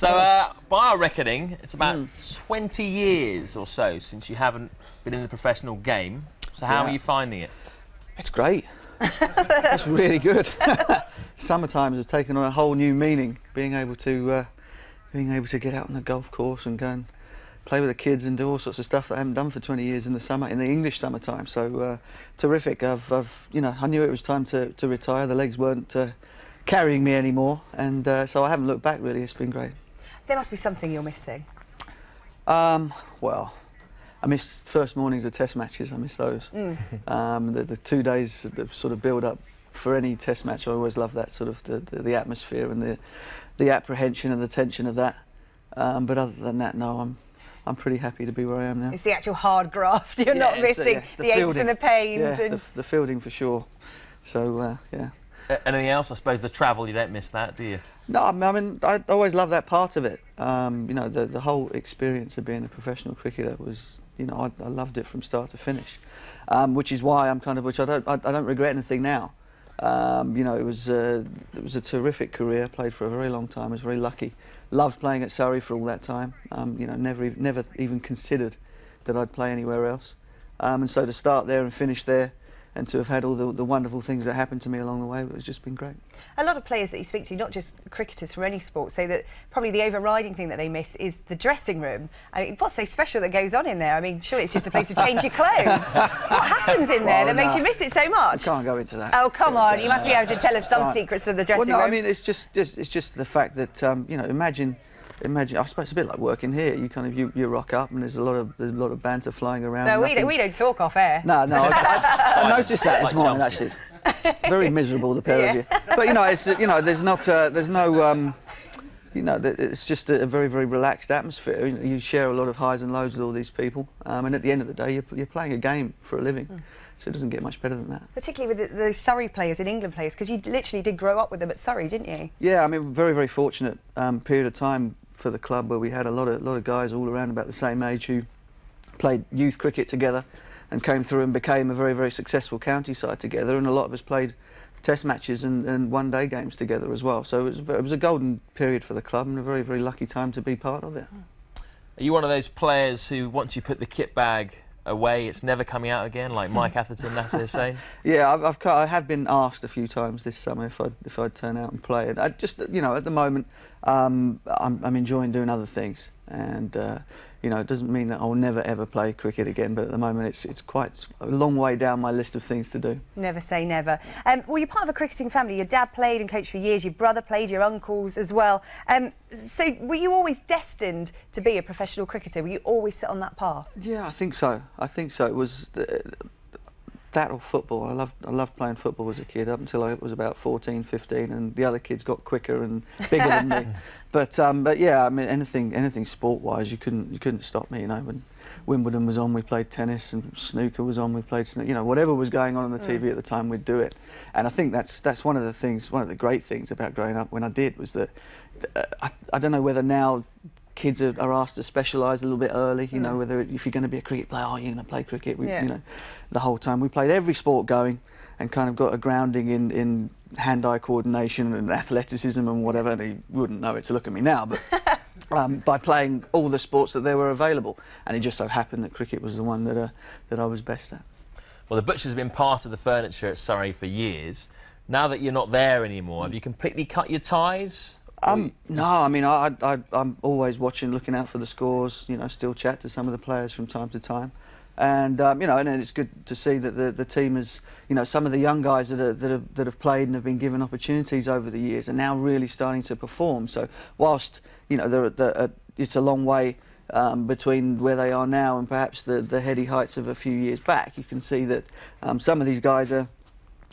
So, by our reckoning, it's about 20 years or so since you haven't been in the professional game. So how are you finding it? It's great. It's really good. Summertime has taken on a whole new meaning. Being able to get out on the golf course and go and play with the kids and do all sorts of stuff that I haven't done for 20 years in the summer, in the English summertime. So terrific. I knew it was time to retire. The legs weren't carrying me anymore, and so I haven't looked back really. It's been great. There must be something you're missing. Well, I miss first mornings of test matches. I miss those. The 2 days that sort of build up for any test match. I always love that sort of the atmosphere and the apprehension and the tension of that. But other than that, no, I'm pretty happy to be where I am now. It's the actual hard graft. You're not missing the aches and the pains. Yeah, and the fielding for sure. So yeah. Anything else? I suppose the travel, you don't miss that, do you? No, I mean, I always love that part of it. You know, the whole experience of being a professional cricketer was, you know, I loved it from start to finish, which is why I don't regret anything now. You know, it was a terrific career. Played for a very long time. I was very lucky. Loved playing at Surrey for all that time. You know, never even considered that I'd play anywhere else. And so to start there and finish there, and to have had all the wonderful things that happened to me along the way, it's just been great. A lot of players that you speak to, not just cricketers from any sport, say that probably the overriding thing that they miss is the dressing room. I mean, what's so special that goes on in there? I mean, surely it's just a place to change your clothes. What happens in there that makes you miss it so much? I can't go into that. Oh, come on, you must be able to tell us some secrets of the dressing room. Well, no, I mean, it's just the fact that, you know, imagine, I suppose it's a bit like working here. You kind of, you rock up and there's a lot of banter flying around. No, we don't talk off air. No, I noticed that this morning, actually. Very miserable, the pair of you. But, you know, it's, you know, there's no, you know, it's just a very, very relaxed atmosphere. You know, you share a lot of highs and lows with all these people, and at the end of the day, you're playing a game for a living. So it doesn't get much better than that. Particularly with those Surrey players and England players, because you literally did grow up with them at Surrey, didn't you? Yeah, I mean, very, very fortunate period of time for the club where we had a lot of guys all around about the same age who played youth cricket together and came through and became a very, very successful county side together, and a lot of us played test matches and one-day games together as well. So it was a golden period for the club and a very, very lucky time to be part of it. Are you one of those players who, once you put the kit bag away, it's never coming out again, like Mike Atherton, Nasser Hussain? Yeah, I have been asked a few times this summer if I'd turn out and play, and I just, you know, at the moment I'm enjoying doing other things, and you know, it doesn't mean that I'll never ever play cricket again, but at the moment it's quite a long way down my list of things to do. Never say never. Well, you're part of a cricketing family. Your dad played and coached for years, your brother played, your uncles as well. So were you always destined to be a professional cricketer? Were you always set on that path? Yeah, I think so. I think so. It was that or football. I loved playing football as a kid up until I was about 14, 15, and the other kids got quicker and bigger than me. But yeah, I mean, anything sport-wise, you couldn't stop me. You know, when Wimbledon was on, we played tennis, and snooker was on, we played snooker. You know, whatever was going on the TV at the time, we'd do it. And I think that's one of the things, one of the great things about growing up when I did, was that I don't know whether now kids are asked to specialise a little bit early, you know, whether if you're going to be a cricket player, oh, you're going to play cricket. You know, the whole time we played every sport going, and kind of got a grounding in hand-eye coordination and athleticism and whatever. And you wouldn't know it to look at me now, but by playing all the sports that there were available, and it just so happened that cricket was the one that I was best at. Well, the Butchers have been part of the furniture at Surrey for years. Now that you're not there anymore, have you completely cut your ties? No, I mean, I'm always watching, looking out for the scores, you know, still chat to some of the players from time to time. And, you know, and it's good to see that the team is, you know, some of the young guys that have played and have been given opportunities over the years are now really starting to perform. So whilst, you know, it's a long way between where they are now and perhaps the heady heights of a few years back, you can see that some of these guys are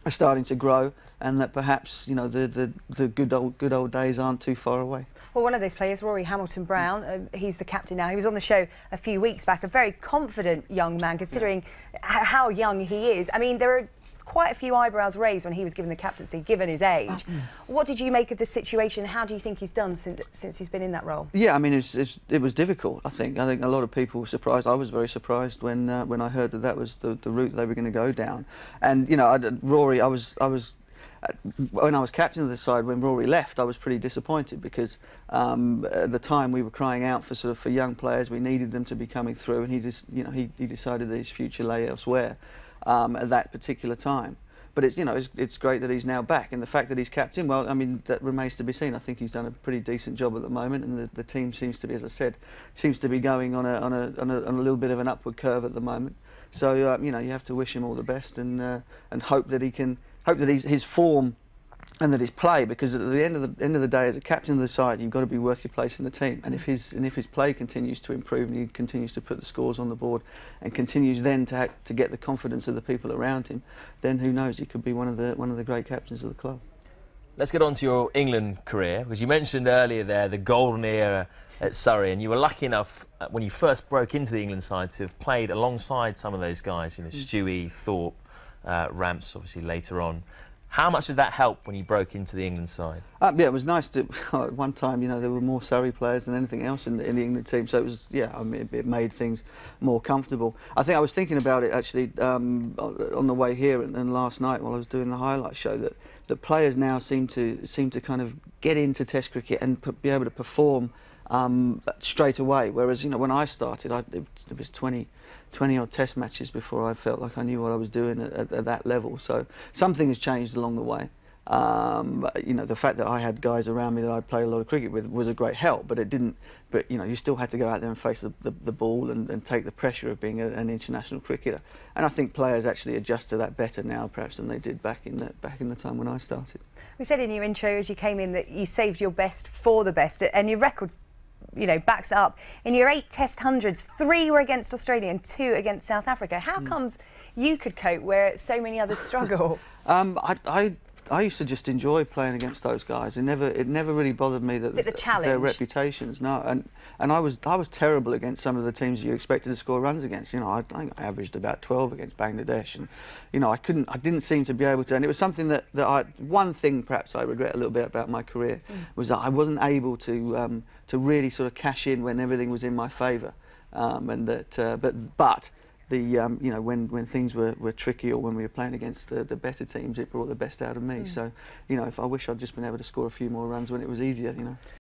starting to grow, and that perhaps, you know, the good old days aren't too far away. Well, one of those players, Rory Hamilton-Brown, he's the captain now. He was on the show a few weeks back, a very confident young man, considering how young he is. I mean, there are quite a few eyebrows raised when he was given the captaincy, given his age. What did you make of the situation? How do you think he's done since he's been in that role? Yeah, I mean, it was difficult, I think. I think a lot of people were surprised. I was very surprised when I heard that was the route they were going to go down. And, you know, Rory, I was when I was captain of the side, when Rory left, I was pretty disappointed because at the time we were crying out for young players. We needed them to be coming through, and he just, you know, he decided that his future lay elsewhere at that particular time. But it's great that he's now back, and the fact that he's captain, well, I mean, that remains to be seen. I think he's done a pretty decent job at the moment, and the team seems to be, as I said, seems to be going on a little bit of an upward curve at the moment. So you know, you have to wish him all the best, and hope that his form and that his play, because at the end of the day, as a captain of the side, you've got to be worth your place in the team. And if his play continues to improve, and he continues to put the scores on the board, and continues then to get the confidence of the people around him, then who knows? He could be one of the great captains of the club. Let's get on to your England career, because you mentioned earlier there the golden era at Surrey, and you were lucky enough when you first broke into the England side to have played alongside some of those guys, you know, Stewie, Thorpe, Ramps, obviously later on. How much did that help when you broke into the England side? Yeah, it was nice to. At one time, you know, there were more Surrey players than anything else in the England team, so it was, yeah, I mean, it made things more comfortable. I think I was thinking about it actually on the way here and last night while I was doing the highlight show, that players now seem to kind of get into Test cricket and be able to perform straight away. Whereas, you know, when I started, it was 20 odd Test matches before I felt like I knew what I was doing at that level. So something has changed along the way. You know, the fact that I had guys around me that I'd played a lot of cricket with was a great help, but it didn't. But you know, you still had to go out there and face the ball and take the pressure of being an international cricketer. And I think players actually adjust to that better now, perhaps, than they did back in the time when I started. We said in your intro as you came in that you saved your best for the best, and your record, you know, backs it up. In your 8 Test hundreds, 3 were against Australia and 2 against South Africa. How comes you could cope where so many others struggle? I used to just enjoy playing against those guys. It never really bothered me that their reputations. No, and I was terrible against some of the teams you expected to score runs against. You know, I averaged about 12 against Bangladesh, and you know, I didn't seem to be able to. And it was something that one thing perhaps I regret a little bit about my career was that I wasn't able to really sort of cash in when everything was in my favour, and that but. You know, when things were tricky, or when we were playing against the better teams, it brought the best out of me. So, you know, if I wish I'd just been able to score a few more runs when it was easier, you know.